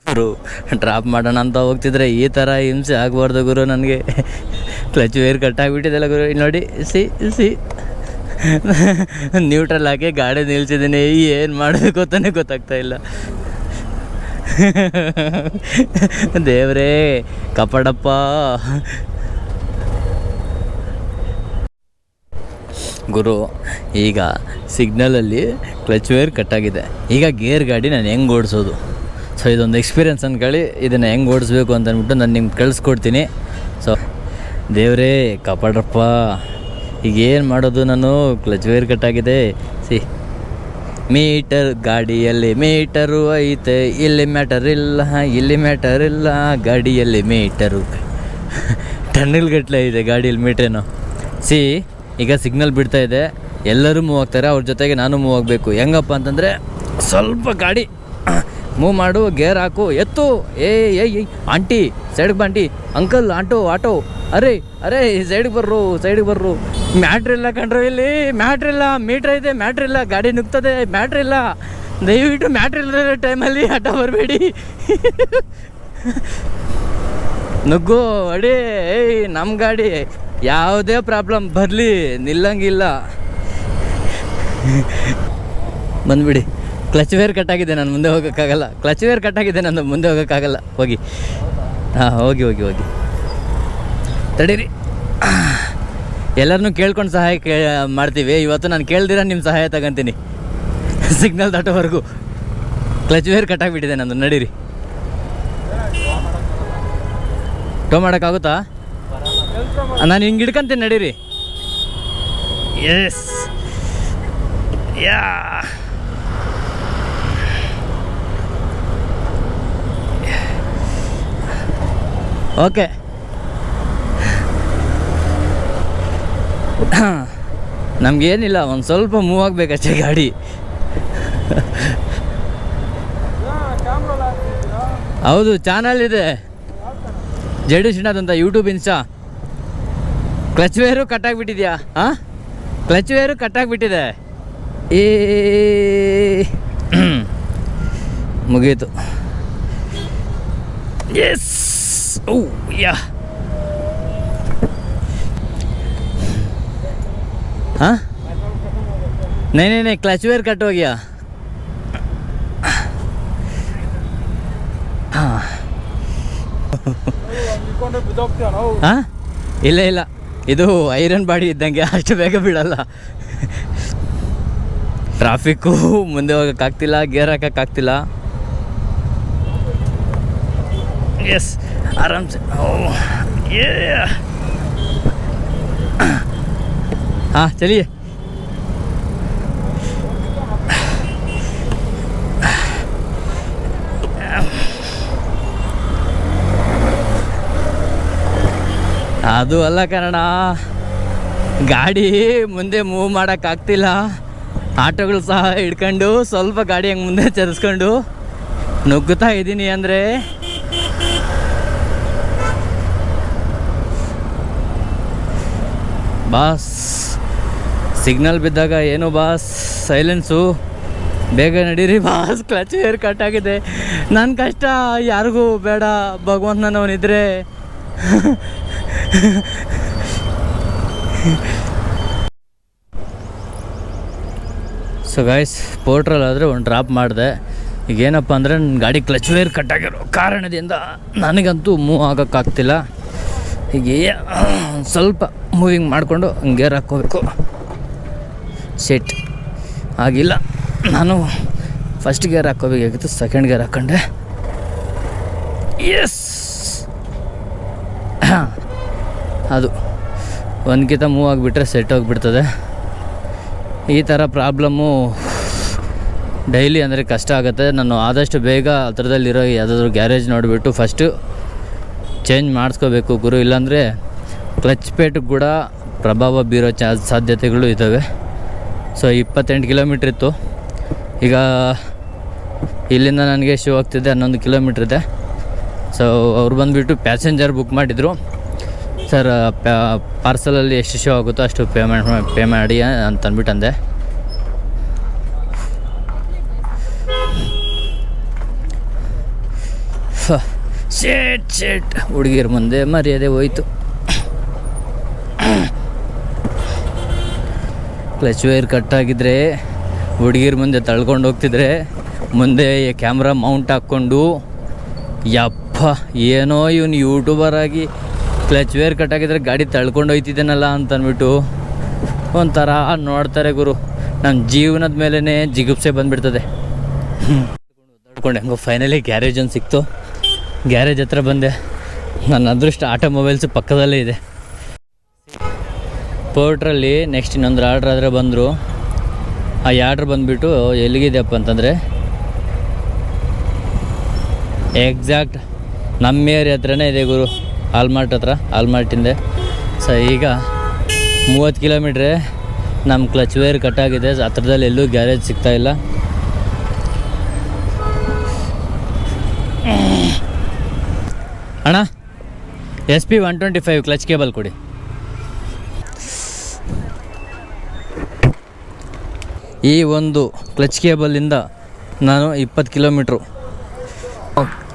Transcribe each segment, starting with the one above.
ಗುರು drop ಮಾಡೋಣ ಅಂತ ಹೋಗ್ತಿದ್ರೆ ಈ ಥರ ಹಿಂಸೆ ಆಗಬಾರ್ದು ಗುರು. ನನಗೆ ಕ್ಲಚ್ ವೇರ್ ಕಟ್ಟಾಗಿಬಿಟ್ಟಿದ್ದಲ್ಲ ಗುರು. ಇಲ್ಲಿ ನೋಡಿ, ಸಿ ನ್ಯೂಟ್ರಲ್ ಹಾಕಿ ಗಾಡಿ ನಿಲ್ಸಿದ್ದೀನಿ. ಏನು ಮಾಡಬೇಕು ಅಂತಲೇ ಗೊತ್ತಾಗ್ತಾ ಇಲ್ಲ. ದೇವ್ರೇ ಕಾಪಾಡಪ್ಪ. ಗುರು ಈಗ ಸಿಗ್ನಲಲ್ಲಿ ಕ್ಲಚ್ ವೇರ್ ಕಟ್ಟಾಗಿದೆ. ಈಗ ಗೇರ್ ಗಾಡಿ ನಾನು ಹೆಂಗೆ ಓಡಿಸೋದು? ಸೊ ಇದೊಂದು ಎಕ್ಸ್ಪೀರಿಯನ್ಸ್ ಅಂದ್ಕೊಳ್ಳಿ. ಇದನ್ನು ಹೆಂಗೆ ಓಡಿಸ್ಬೇಕು ಅಂತ ಅಂದ್ಬಿಟ್ಟು ನಾನು ನಿಮ್ಗೆ ಕಳಿಸ್ಕೊಡ್ತೀನಿ. ಸೊ ದೇವರೇ ಕಾಪಾಡ್ರಪ್ಪ. ಈಗ ಏನು ಮಾಡೋದು? ನಾನು ಕ್ಲಚ್ ವೇರ್ ಕಟ್ಟಾಗಿದೆ. ಮೀಟರ್ ಗಾಡಿಯಲ್ಲಿ ಮೀಟರು ಐತೆ, ಇಲ್ಲಿ ಮ್ಯಾಟರ್ ಇಲ್ಲ, ಇಲ್ಲಿ ಮ್ಯಾಟರ್ ಇಲ್ಲ, ಗಾಡಿಯಲ್ಲಿ ಮೀಟರು ಟನ್ನಿಲ್ ಗಟ್ಟಲೆ ಇದೆ ಗಾಡಿಯಲ್ಲಿ ಮೀಟ್ರೇನು. ಈಗ ಸಿಗ್ನಲ್ ಬಿಡ್ತಾ ಇದೆ, ಎಲ್ಲರೂ ಮೂವ್ ಆಗ್ತಾರೆ. ಅವ್ರ ಜೊತೆಗೆ ನಾನು ಮೂವ್ ಆಗಬೇಕು. ಹೆಂಗಪ್ಪ ಅಂತಂದರೆ ಸ್ವಲ್ಪ ಗಾಡಿ ಮೂವ್ ಮಾಡು, ಗೇರ್ ಹಾಕು, ಎತ್ತು. ಏಯ್ ಆಂಟಿ ಸೈಡ್ಗೆ ಆಂಟಿ, ಅಂಕಲ್ ಆಟೋ ಅರೆ ಸೈಡ್ಗೆ ಬರ್ರು. ಮ್ಯಾಟ್ರಿಲ್ಲ ಕಂಡ್ರು, ಇಲ್ಲಿ ಮ್ಯಾಟ್ರಿಲ್ಲ, ಮೀಟ್ರ್ ಐತೆ, ಮ್ಯಾಟ್ರಿಲ್ಲ, ಗಾಡಿ ನುಗ್ತದೆ, ಮ್ಯಾಟ್ರಿಲ್ಲ. ದಯವಿಟ್ಟು ಮ್ಯಾಟ್ರಿಲ್ಲ ಟೈಮಲ್ಲಿ ಆಟೋ ಬರಬೇಡಿ. ನುಗ್ಗು ಅಡಿ. ನಮ್ಮ ಗಾಡಿ ಯಾವುದೇ ಪ್ರಾಬ್ಲಮ್ ಬರಲಿ ನಿಲ್ಲಂಗಿಲ್ಲ. ಬಂದುಬಿಡಿ. ಕ್ಲಚ್ ವೇರ್ ಕಟ್ಟಾಗಿದೆ, ನಾನು ಮುಂದೆ ಹೋಗೋಕ್ಕಾಗಲ್ಲ. ಕ್ಲಚ್ ವೇರ್ ಕಟ್ಟಾಗಿದೆ, ನಾನು ಮುಂದೆ ಹೋಗೋಕ್ಕಾಗಲ್ಲ. ಹೋಗಿ ಹೋಗಿ ತಡೀರಿ. ಎಲ್ಲರನ್ನೂ ಕೇಳ್ಕೊಂಡು ಸಹಾಯ ಮಾಡ್ತೀವಿ. ಇವತ್ತು ನಾನು ಕೇಳ್ದಿರ ನಿಮ್ಮ ಸಹಾಯ ತಗೊಂತೀನಿ. ಸಿಗ್ನಲ್ ದಾಟೋವರೆಗೂ ಕ್ಲಚ್ ವೇರ್ ಕಟ್ಟಾಗಿಬಿಟ್ಟಿದೆ ನಂದು. ನಡೀರಿ. ಟೋ ಮಾಡೋಕ್ಕಾಗುತ್ತಾ? ನಾನು ಹಿಂಗೆ ಹಿಡ್ಕೊಂತೀನಿ, ನಡೀರಿ. Yes yeah okay. ನಮಗೇನಿಲ್ಲ, ಒಂದು ಸ್ವಲ್ಪ ಮೂವ್ ಆಗಬೇಕಷ್ಟೇ ಗಾಡಿ. ಹೌದು, ಚಾನಲ್ ಇದೆ ಜೆಡಿ ಶ್ರೀನಾಥ್ ಅಂತ, ಯೂಟ್ಯೂಬ್, ಇನ್ಸ್ಟಾ. ಕ್ಲಚ್ ವೇರು ಕಟ್ಟಾಗಿಬಿಟ್ಟಿದ್ಯಾ? ಕ್ಲಚ್ ವೇರು ಕಟ್ಟಾಗಿಬಿಟ್ಟಿದೆ. ಮುಗೀತು. ಎಸ್. ಯಾ नहीं क्लच वेयर कट हो गया. ಇಲ್ಲ ಇದು ಐರನ್ ಬಾಡಿ ಇದ್ದಂಗೆ, ಅಷ್ಟು ಬೇಗ ಬಿಡಲ್ಲ. ಟ್ರಾಫಿಕ್ಕು, ಮುಂದೆ ಹೋಗೋಕ್ಕಾಗ್ತಿಲ್ಲ, ಗೇರ್ ಹಾಕೋಕ್ಕಾಗ್ತಿಲ್ಲ. ಎಸ್, ಆರಾಮ್ಸೆ. ಚಲಿए. ಅದು ಅಲ್ಲ ಕನ್ನಡ, ಗಾಡಿ ಮುಂದೆ ಮೂವ್ ಮಾಡೋಕ್ಕಾಗ್ತಿಲ್ಲ. ಆಟೋಗಳು ಸಹ ಹಿಡ್ಕೊಂಡು ಸ್ವಲ್ಪ ಗಾಡಿ ಹಂಗೆ ಮುಂದೆ ಚಲಿಸ್ಕೊಂಡು ನುಗ್ಗುತ್ತಾ ಇದ್ದೀನಿ. ಅಂದರೆ ಬಾಸ್, ಸಿಗ್ನಲ್ ಬಿದ್ದಾಗ ಏನು ಬಾಸ್, ಸೈಲೆನ್ಸು, ಬೇಗ ನಡೀರಿ ಬಾಸ್. ಕ್ಲಚ್ ವೇರ್ ಕಟ್ಟಾಗಿದೆ. ನನ್ನ ಕಷ್ಟ ಯಾರಿಗೂ ಬೇಡ, ಭಗವಂತನವನಿದ್ರೆ. ಸೊ ಗಾಯ್ಸ್, ಪೋರ್ಟ್ರಲ್ಲಾದರೆ ಒಂದು ಡ್ರಾಪ್ ಮಾಡಿದೆ. ಈಗೇನಪ್ಪ ಅಂದರೆ ನನ್ನ ಗಾಡಿ ಕ್ಲಚ್ ವೇರ್ ಕಟ್ಟಾಗಿರೋ ಕಾರಣದಿಂದ ನನಗಂತೂ ಮೂವ್ ಆಗೋಕ್ಕಾಗ್ತಿಲ್ಲ. ಹೀಗೆ ಸ್ವಲ್ಪ ಮೂವಿಂಗ್ ಮಾಡಿಕೊಂಡು ಗೇರ್ ಹಾಕ್ಕೋಬೇಕು. ಸೆಟ್ ಆಗಿಲ್ಲ. ನಾನು ಫಸ್ಟ್ ಗೇರ್ ಹಾಕ್ಕೋಬೇಕಾಗಿತ್ತು, ಸೆಕೆಂಡ್ ಗೇರ್ ಹಾಕ್ಕೊಂಡೆ. ಎಸ್, ಅದು ಒಂದ್ಕಿಂತ ಮೂವ್ ಆಗಿಬಿಟ್ರೆ ಸೆಟ್ ಹೋಗಿಬಿಡ್ತದೆ. ಈ ಥರ ಪ್ರಾಬ್ಲಮ್ಮು ಡೈಲಿ ಅಂದರೆ ಕಷ್ಟ ಆಗುತ್ತೆ. ನಾನು ಆದಷ್ಟು ಬೇಗ ಹತ್ರದಲ್ಲಿರೋ ಯಾವುದಾದ್ರೂ ಗ್ಯಾರೇಜ್ ನೋಡಿಬಿಟ್ಟು ಫಸ್ಟು ಚೇಂಜ್ ಮಾಡಿಸ್ಕೋಬೇಕು ಗುರು. ಇಲ್ಲಾಂದರೆ ಕ್ಲಚ್ ಪೇಟಿಗೆ ಕೂಡ ಪ್ರಭಾವ ಬೀರೋ ಸಾಧ್ಯತೆಗಳು ಇದ್ದಾವೆ. ಸೊ 28 ಕಿಲೋಮೀಟ್ರ್ ಇತ್ತು. ಈಗ ಇಲ್ಲಿಂದ ನನಗೆ ಶೋ ಆಗ್ತಿದೆ 11 ಕಿಲೋಮೀಟ್ರ್ ಇದೆ. ಸೊ ಅವ್ರು ಬಂದುಬಿಟ್ಟು ಪ್ಯಾಸೆಂಜರ್ ಬುಕ್ ಮಾಡಿದರು. ಸರ್, ಪಾರ್ಸಲಲ್ಲಿ ಎಷ್ಟು ಶೋ ಆಗುತ್ತೋ ಅಷ್ಟು ಪೇ ಮಾಡಿ ಅಂತ ಅಂದ್ಬಿಟ್ಟು ಅಂದೆ. ಶೇಟ್ ಹುಡುಗಿರ ಮುಂದೆ ಮರ್ಯಾದೆ ಹೋಯ್ತು. ಕ್ಲಚ್ ವೈರ್ ಕಟ್ಟಾಗಿದ್ದರೆ ಹುಡುಗಿರ ಮುಂದೆ ತಳ್ಕೊಂಡು ಹೋಗ್ತಿದ್ರೆ, ಮುಂದೆ ಕ್ಯಾಮ್ರಾ ಮೌಂಟ್ ಹಾಕ್ಕೊಂಡು ಯಪ್ಪ ಏನೋ ಇವನು ಯೂಟ್ಯೂಬರ್ ಆಗಿ ಕ್ಲಚ್ ವೈರ್ ಕಟ್ಟಾಗಿದ್ರೆ ಗಾಡಿ ತಳ್ಕೊಂಡು ಹೋಯ್ತಿದ್ದೇನಲ್ಲ ಅಂತ ಅಂದ್ಬಿಟ್ಟು ಒಂಥರ ನೋಡ್ತಾರೆ ಗುರು. ನಮ್ಮ ಜೀವನದ ಮೇಲೇ ಜಿಗುಪ್ಸೆ ಬಂದುಬಿಡ್ತದೆ. ನೋಡ್ಕೊಂಡು ಹೆಂಗೋ ಫೈನಲಿ ಗ್ಯಾರೇಜ್ ಒಂದು ಸಿಕ್ತು. ಗ್ಯಾರೇಜ್ ಹತ್ರ ಬಂದೆ. ನನ್ನ ಅದೃಷ್ಟ ಆಟೋಮೊಬೈಲ್ಸ್ ಪಕ್ಕದಲ್ಲೇ ಇದೆ. ಪೋರ್ಟ್ರಲ್ಲಿ ನೆಕ್ಸ್ಟ್ ಇನ್ನೊಂದು ಆರ್ಡ್ರ್ ಆದರೆ ಬಂದರು. ಆ ಆರ್ಡ್ರ್ ಬಂದುಬಿಟ್ಟು ಎಲ್ಲಿಗಿದೆಯಪ್ಪ ಅಂತಂದರೆ ಎಕ್ಸಾಕ್ಟ್ ನಮ್ಮ ಏರಿಯಾ ಹತ್ರನೇ ಇದೆ ಗುರು, ಆಲ್ಮಾರ್ಟ್ ಹತ್ರ, ಆಲ್ಮಾರ್ಟಿಂದೆ. ಸೊ ಈಗ 30 ಕಿಲೋಮೀಟ್ರೆ. ನಮ್ಮ ಕ್ಲಚ್ ವೈರ್ ಕಟ್ಟಾಗಿದೆ. ಹತ್ರದಲ್ಲಿ ಎಲ್ಲೂ ಗ್ಯಾರೇಜ್ ಸಿಗ್ತಾಯಿಲ್ಲ. ಅಣ್ಣ SP 125 ಕ್ಲಚ್ ಕೇಬಲ್ ಕೊಡಿ. ಈ ಒಂದು ಕ್ಲಚ್ ಕೇಬಲಿಂದ ನಾನು 20 ಕಿಲೋಮೀಟ್ರು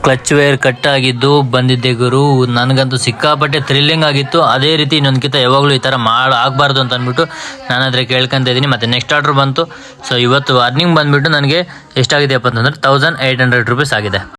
ಕ್ಲಚ್ ವೈರ್ ಕಟ್ಟಾಗಿದ್ದು ಬಂದಿದ್ದೆ ಗುರು. ನನಗಂತೂ ಸಿಕ್ಕಾಪಟ್ಟೆ ಥ್ರಿಲ್ಲಿಂಗ್ ಆಗಿತ್ತು. ಅದೇ ರೀತಿ ಇನ್ನೊಂದಕ್ಕಿಂತ ಯಾವಾಗಲೂ ಈ ಥರ ಆಗಬಾರ್ದು ಅಂತ ಅಂದ್ಬಿಟ್ಟು ನಾನು ಆದರೆ ಕೇಳ್ಕೊತ ಇದ್ದೀನಿ. ಮತ್ತು ನೆಕ್ಸ್ಟ್ ಆರ್ಡ್ರ್ ಬಂತು. ಸೊ ಇವತ್ತು ಅರ್ನಿಂಗ್ ಬಂದುಬಿಟ್ಟು ನನಗೆ ಎಷ್ಟಾಗಿದೆಯಪ್ಪ ಅಂತಂದರೆ 1800 ರೂಪೀಸ್ ಆಗಿದೆ.